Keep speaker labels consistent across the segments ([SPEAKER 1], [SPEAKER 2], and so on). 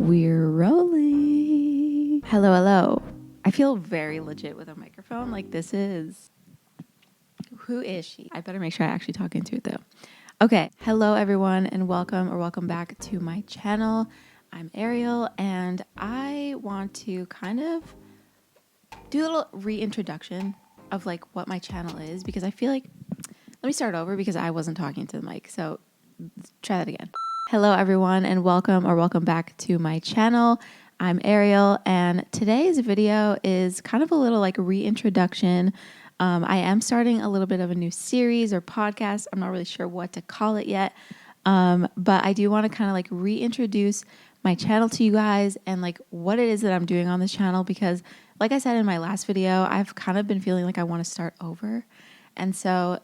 [SPEAKER 1] We're rolling. Hello, hello. I feel very legit with a microphone. Like this is, who is she? I better make sure I actually talk into it though. Okay. Hello everyone and welcome back to my channel. I'm Ariel and I want to kind of do a little reintroduction of like what my channel is because I feel like, let me start over because I wasn't talking to the mic. So try that again. Hello everyone and welcome back to my channel. I'm Ariel and today's video is kind of a little like reintroduction. I am starting a little bit of a new series or podcast. I'm not really sure what to call it yet. But I do want to kind of like reintroduce my channel to you guys and like what it is that I'm doing on this channel because like I said in my last video, I've kind of been feeling like I want to start over. And so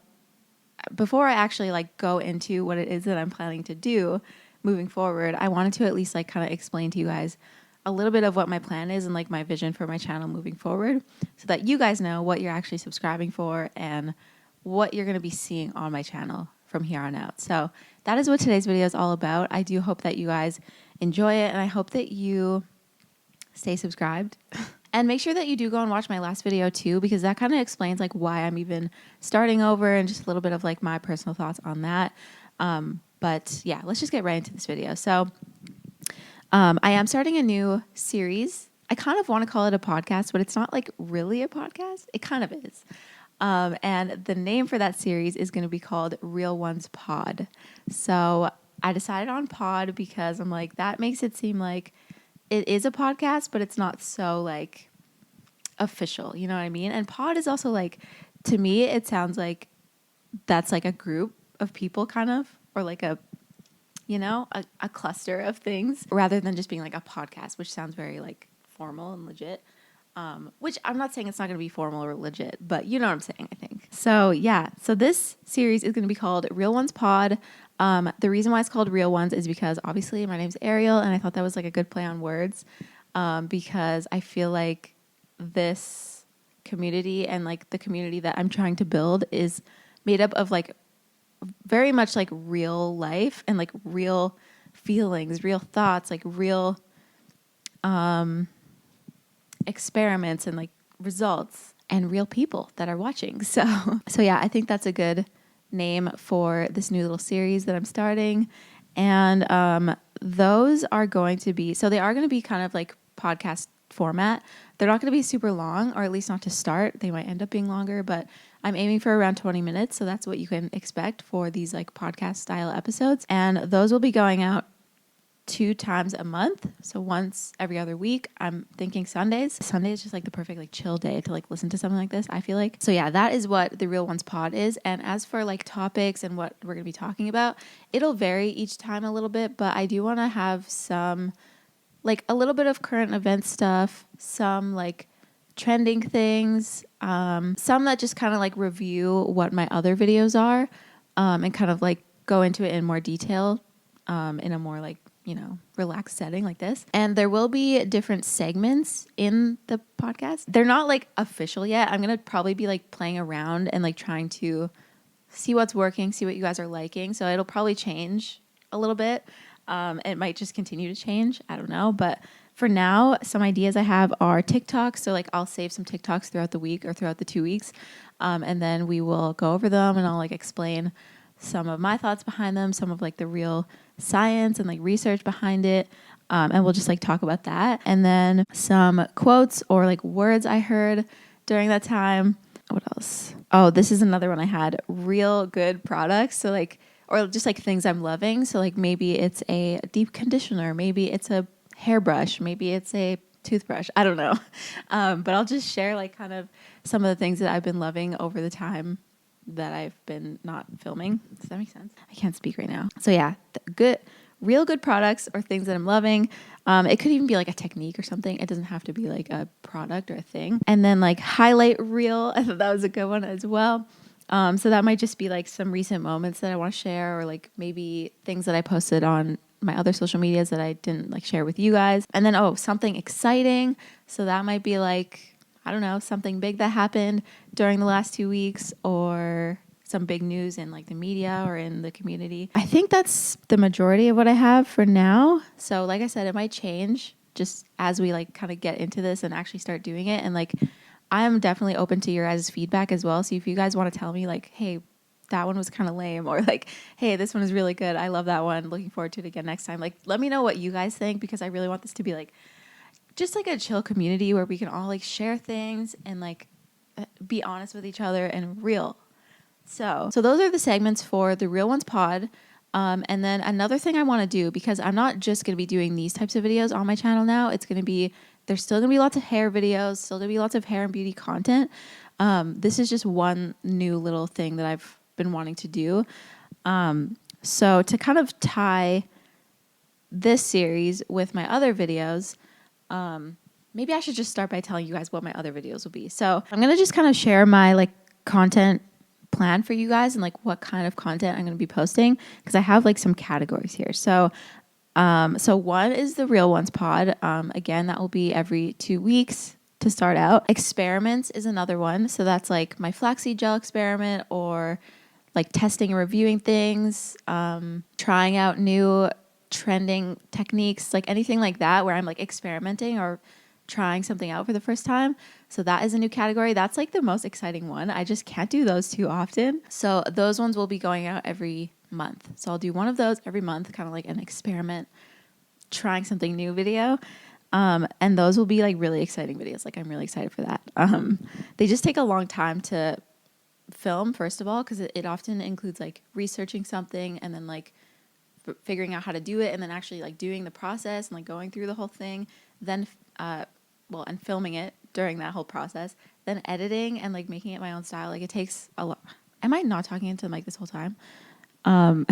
[SPEAKER 1] before I actually like go into what it is that I'm planning to do moving forward, I wanted to at least like kind of explain to you guys a little bit of what my plan is and like my vision for my channel moving forward so that you guys know what you're actually subscribing for and what you're going to be seeing on my channel from here on out. So that is what today's video is all about. I do hope that you guys enjoy it and I hope that you stay subscribed. And make sure that you do go and watch my last video too, because that kind of explains like why I'm even starting over and just a little bit of like my personal thoughts on that. But yeah, let's just get right into this video. So I am starting a new series. I kind of want to call it a podcast, but it's not like really a podcast. It kind of is. And the name for that series is going to be called Rielonespod. So I decided on pod because I'm like, that makes it seem like it is a podcast, but it's not so like official, you know what I mean? And pod is also like, to me, it sounds like that's like a group of people kind of, or like a, you know, a cluster of things rather than just being like a podcast, which sounds very like formal and legit. Which I'm not saying it's not going to be formal or legit, but you know what I'm saying, I think. So yeah, so this series is going to be called Rielonespod. The reason why it's called Real Ones is because obviously my name's Ariel and I thought that was like a good play on words because I feel like this community and like the community that I'm trying to build is made up of like very much like real life and like real feelings, real thoughts, like real experiments and like results and real people that are watching. So yeah, I think that's a good name for this new little series that I'm starting. And those are going to be, so they are going to be kind of like podcast format. They're not going to be super long, or at least not to start. They might end up being longer, but I'm aiming for around 20 minutes. So that's what you can expect for these like podcast style episodes. And those will be going out 2 times a month. So once every other week. I'm thinking Sundays. Sunday is just like the perfect like chill day to like listen to something like this, I feel like. So yeah, that is what the Rielonespod is. And as for like topics and what we're going to be talking about, it'll vary each time a little bit, but I do want to have some like a little bit of current event stuff, some like trending things, some that just kind of like review what my other videos are, and kind of like go into it in more detail, in a more like, you know, relaxed setting like this. And there will be different segments in the podcast. They're not like official yet. I'm going to probably be like playing around and like trying to see what's working, see what you guys are liking. So it'll probably change a little bit. It might just continue to change. I don't know. But for now, some ideas I have are TikToks. So like I'll save some TikToks throughout the week or throughout the 2 weeks. And then we will go over them and I'll like explain some of my thoughts behind them, some of like the real science and like research behind it. And we'll just like talk about that. And then some quotes or like words I heard during that time. What else? Oh, this is another one I had. Real good products. So like, or just like things I'm loving. So like maybe it's a deep conditioner, maybe it's a hairbrush, maybe it's a toothbrush. I don't know. But I'll just share like kind of some of the things that I've been loving over the time that I've been not filming. Does that make sense? I can't speak right now. So yeah, real good products or things that I'm loving. It could even be like a technique or something. It doesn't have to be like a product or a thing. And then like highlight reel. I thought that was a good one as well. So that might just be like some recent moments that I want to share or like maybe things that I posted on my other social medias that I didn't like share with you guys. And then, something exciting. So that might be like, I don't know, something big that happened during the last 2 weeks or some big news in like the media or in the community. I think that's the majority of what I have for now. So like I said, it might change just as we like kind of get into this and actually start doing it. And like, I'm definitely open to your guys' feedback as well. So if you guys want to tell me like, hey, that one was kind of lame, or like, hey, this one is really good, I love that one, looking forward to it again next time. Like, let me know what you guys think, because I really want this to be like just like a chill community where we can all like share things and like be honest with each other and real. So those are the segments for the Rielonespod. And then another thing I want to do, because I'm not just going to be doing these types of videos on my channel now. There's still going to be lots of hair videos, still going to be lots of hair and beauty content. This is just one new little thing that I've been wanting to do. So to kind of tie this series with my other videos, maybe I should just start by telling you guys what my other videos will be. So I'm going to just kind of share my like content plan for you guys and like what kind of content I'm going to be posting, because I have like some categories here. So one is the Rielonespod. Again, that will be every 2 weeks to start out. Experiments is another one. So that's like my flaxseed gel experiment, or like testing and reviewing things, trying out new trending techniques, like anything like that where I'm like experimenting or trying something out for the first time. So that is a new category. That's like the most exciting one. I just can't do those too often. So those ones will be going out every month. So I'll do one of those every month, kind of like an experiment, trying something new video. And those will be like really exciting videos. Like I'm really excited for that. They just take a long time to film, first of all, because it often includes like researching something and then like figuring out how to do it, and then actually like doing the process and like going through the whole thing, then and filming it during that whole process, then editing and like making it my own style. Like it takes a lot. Am I not talking into the mic this whole time? I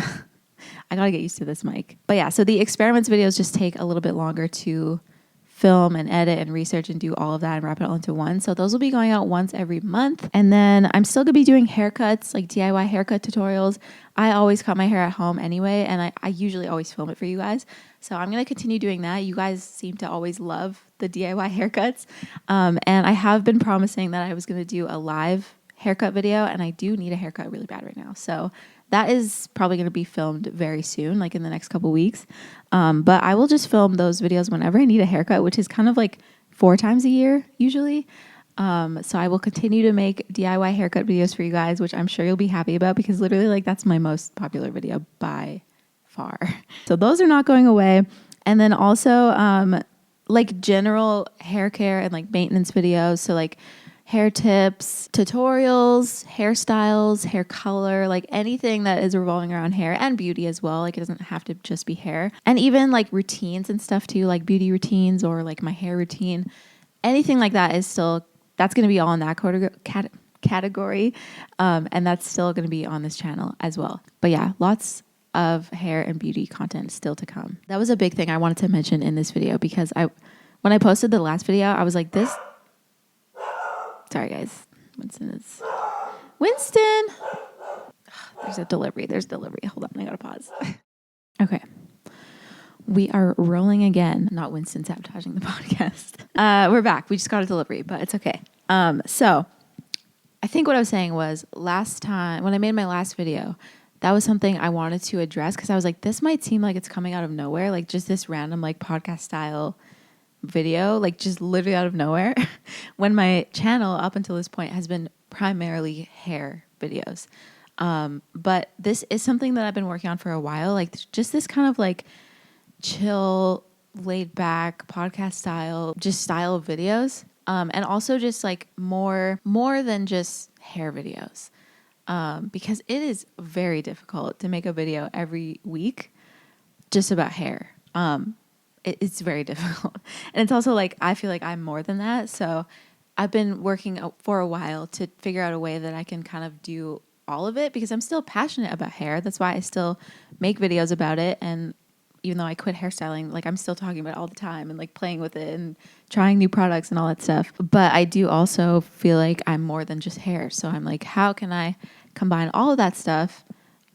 [SPEAKER 1] gotta get used to this mic. But yeah, so the experiments videos just take a little bit longer to film and edit and research and do all of that and wrap it all into one. So those will be going out once every month. And then I'm still gonna be doing haircuts, like DIY haircut tutorials. I always cut my hair at home anyway, and I usually always film it for you guys. So I'm gonna continue doing that. You guys seem to always love the DIY haircuts. And I have been promising that I was gonna do a live haircut video, and I do need a haircut really bad right now. So that is probably going to be filmed very soon, like in the next couple weeks. But I will just film those videos whenever I need a haircut, which is kind of like 4 times a year usually. So I will continue to make DIY haircut videos for you guys, which I'm sure you'll be happy about, because literally like that's my most popular video by far. So those are not going away. And then also like general hair care and like maintenance videos. So like hair tips, tutorials, hairstyles, hair color, like anything that is revolving around hair and beauty as well. Like it doesn't have to just be hair. And even like routines and stuff too, like beauty routines or like my hair routine. Anything like that is still, that's going to be all in that category. And that's still going to be on this channel as well. But yeah, lots of hair and beauty content still to come. That was a big thing I wanted to mention in this video, because when I posted the last video, I was like, sorry guys, Winston. There's delivery. Hold on, I gotta pause. Okay. We are rolling again. Not Winston sabotaging the podcast. We're back. We just got a delivery, but it's okay. So I think what I was saying was, last time when I made my last video, that was something I wanted to address, because I was like, this might seem like it's coming out of nowhere, like just this random like podcast style video, like just literally out of nowhere, when my channel up until this point has been primarily hair videos. But this is something that I've been working on for a while, like just this kind of like chill, laid back podcast style of videos. And also just like more than just hair videos. Because it is very difficult to make a video every week just about hair. It's very difficult. And it's also like, I feel like I'm more than that. So I've been working for a while to figure out a way that I can kind of do all of it, because I'm still passionate about hair. That's why I still make videos about it. And even though I quit hairstyling, like I'm still talking about it all the time and like playing with it and trying new products and all that stuff. But I do also feel like I'm more than just hair. So I'm like, how can I combine all of that stuff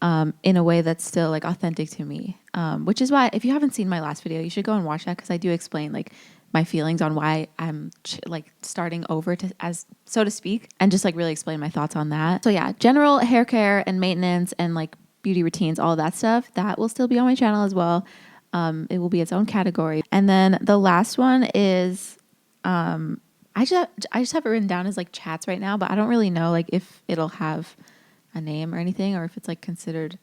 [SPEAKER 1] in a way that's still like authentic to me? which is why if you haven't seen my last video, you should go and watch that because I do explain like my feelings on why I'm like starting over to, as so to speak, and just like really explain my thoughts on that. So yeah, general hair care and maintenance and like beauty routines, all of that stuff, that will still be on my channel as well. It will be its own category. And then the last one is, I just have it written down as like chats right now, but I don't really know like if it'll have a name or anything, or if it's like considered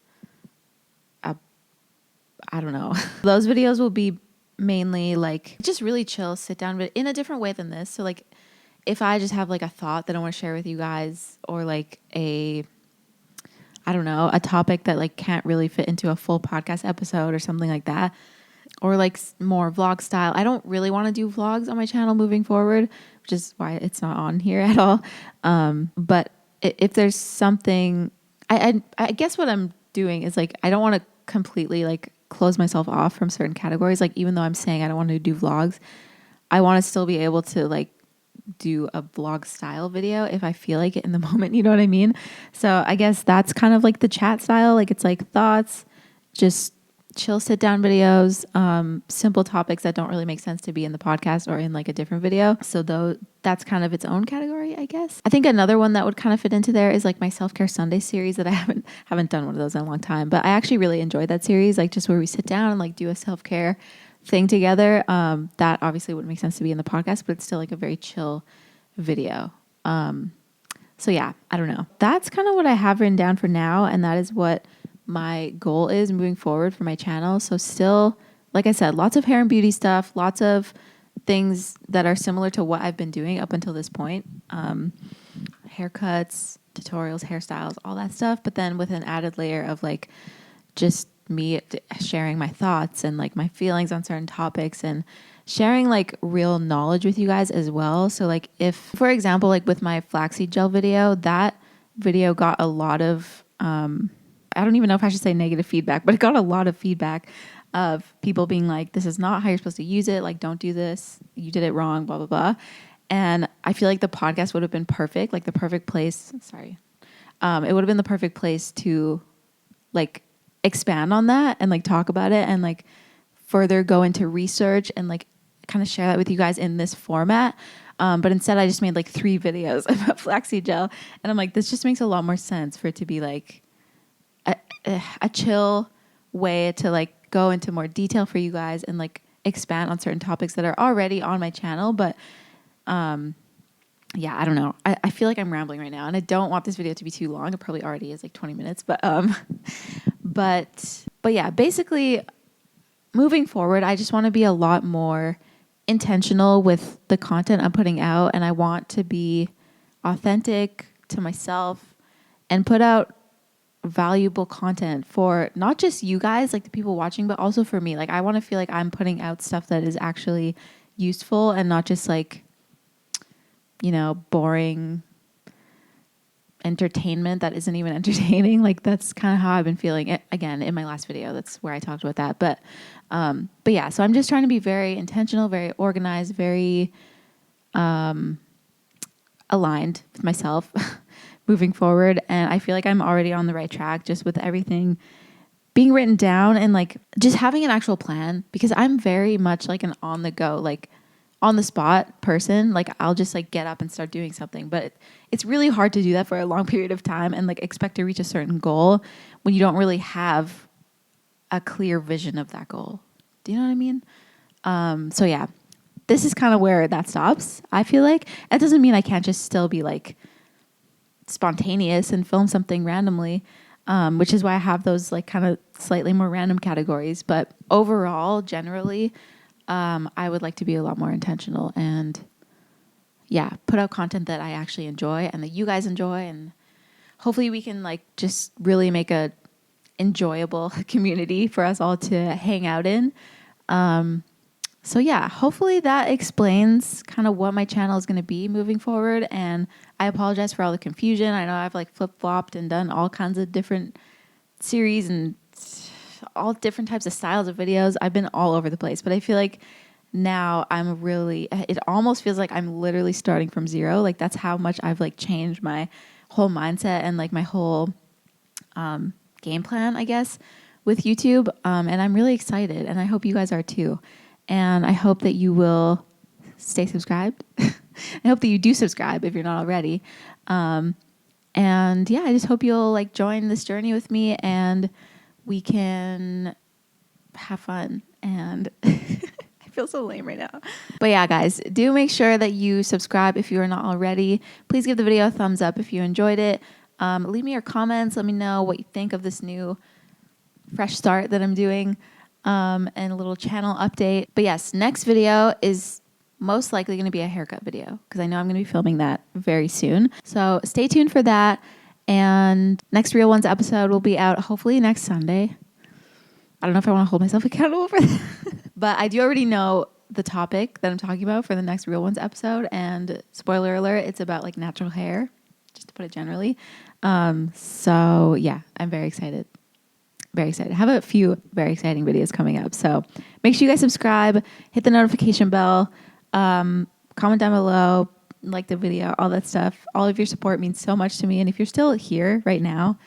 [SPEAKER 1] I don't know. Those videos will be mainly like just really chill, sit down, but in a different way than this. So like if I just have like a thought that I want to share with you guys, or like I don't know, a topic that like can't really fit into a full podcast episode or something like that, or like more vlog style. I don't really want to do vlogs on my channel moving forward, which is why it's not on here at all. But if there's something, I guess what I'm doing is like, I don't want to completely like close myself off from certain categories. Like even though I'm saying I don't want to do vlogs, I want to still be able to like do a vlog style video if I feel like it in the moment, you know what I mean? So I guess that's kind of like the chat style. Like it's like thoughts, just chill sit down videos, simple topics that don't really make sense to be in the podcast or in like a different video. So though that's kind of its own category, I guess. I think another one that would kind of fit into there is like my self-care Sunday series that I haven't done one of those in a long time, but I actually really enjoyed that series, like just where we sit down and like do a self-care thing together. That obviously wouldn't make sense to be in the podcast, but it's still like a very chill video. So yeah, I don't know. That's kind of what I have written down for now, and that is what my goal is moving forward for my channel. So still, like I said, lots of hair and beauty stuff, lots of things that are similar to what I've been doing up until this point. Haircuts, tutorials, hairstyles, all that stuff. But then with an added layer of like just me sharing my thoughts and like my feelings on certain topics and sharing like real knowledge with you guys as well. So like if, for example, like with my flaxseed gel video, that video got a lot of, I don't even know if I should say negative feedback, but it got a lot of feedback of people being like, this is not how you're supposed to use it. Like, don't do this. You did it wrong, blah, blah, blah. And I feel like the podcast would have been perfect, like the perfect place. Sorry. It would have been the perfect place to like expand on that and like talk about it and like further go into research and like kind of share that with you guys in this format. But instead I just made like 3 videos about flaxseed gel. And I'm like, this just makes a lot more sense for it to be like a chill way to like go into more detail for you guys and like expand on certain topics that are already on my channel. But yeah, I don't know. I feel like I'm rambling right now and I don't want this video to be too long. It probably already is like 20 minutes, but yeah, basically moving forward, I just want to be a lot more intentional with the content I'm putting out, and I want to be authentic to myself and put out valuable content for not just you guys, like the people watching, but also for me. Like I want to feel like I'm putting out stuff that is actually useful and not just like, you know, boring entertainment that isn't even entertaining. Like that's kind of how I've been feeling it again in my last video. That's where I talked about that. But yeah, so I'm just trying to be very intentional, very organized, very aligned with myself moving forward. And I feel like I'm already on the right track just with everything being written down and like just having an actual plan, because I'm very much like an on the go, like on the spot person. Like I'll just like get up and start doing something, but it's really hard to do that for a long period of time and like expect to reach a certain goal when you don't really have a clear vision of that goal. Do you know what I mean? So yeah, this is kind of where that stops. I feel like it doesn't mean I can't just still be like spontaneous and film something randomly, which is why I have those like kind of slightly more random categories. But overall, generally, I would like to be a lot more intentional and yeah, put out content that I actually enjoy and that you guys enjoy, and hopefully we can like just really make a enjoyable community for us all to hang out in. So yeah, hopefully that explains kind of what my channel is going to be moving forward. And I apologize for all the confusion. I know I've like flip-flopped and done all kinds of different series and all different types of styles of videos. I've been all over the place, but I feel like now it almost feels like I'm literally starting from zero. Like that's how much I've like changed my whole mindset and like my whole game plan, I guess, with YouTube, and I'm really excited, and I hope you guys are too. And I hope that you will stay subscribed. I hope that you do subscribe if you're not already. And yeah, I just hope you'll like join this journey with me, and we can have fun. And I feel so lame right now. But yeah, guys, do make sure that you subscribe if you are not already. Please give the video a thumbs up if you enjoyed it. Leave me your comments. Let me know what you think of this new fresh start that I'm doing, and a little channel update. But yes, next video is most likely going to be a haircut video because I know I'm going to be filming that very soon. So stay tuned for that. And next Real Ones episode will be out hopefully next Sunday. I don't know if I want to hold myself accountable for that. But I do already know the topic that I'm talking about for the next Real Ones episode. And spoiler alert, it's about like natural hair, just to put it generally. So yeah, I'm very excited. Very excited. I have a few very exciting videos coming up. So make sure you guys subscribe, hit the notification bell, comment down below, like the video, all that stuff. All of your support means so much to me. And if you're still here right now,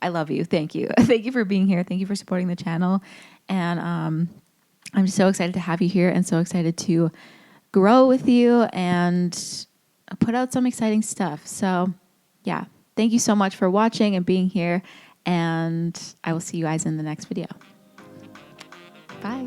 [SPEAKER 1] I love you. Thank you. Thank you for being here. Thank you for supporting the channel. And I'm just so excited to have you here and so excited to grow with you and put out some exciting stuff. So yeah, thank you so much for watching and being here. And I will see you guys in the next video. Bye.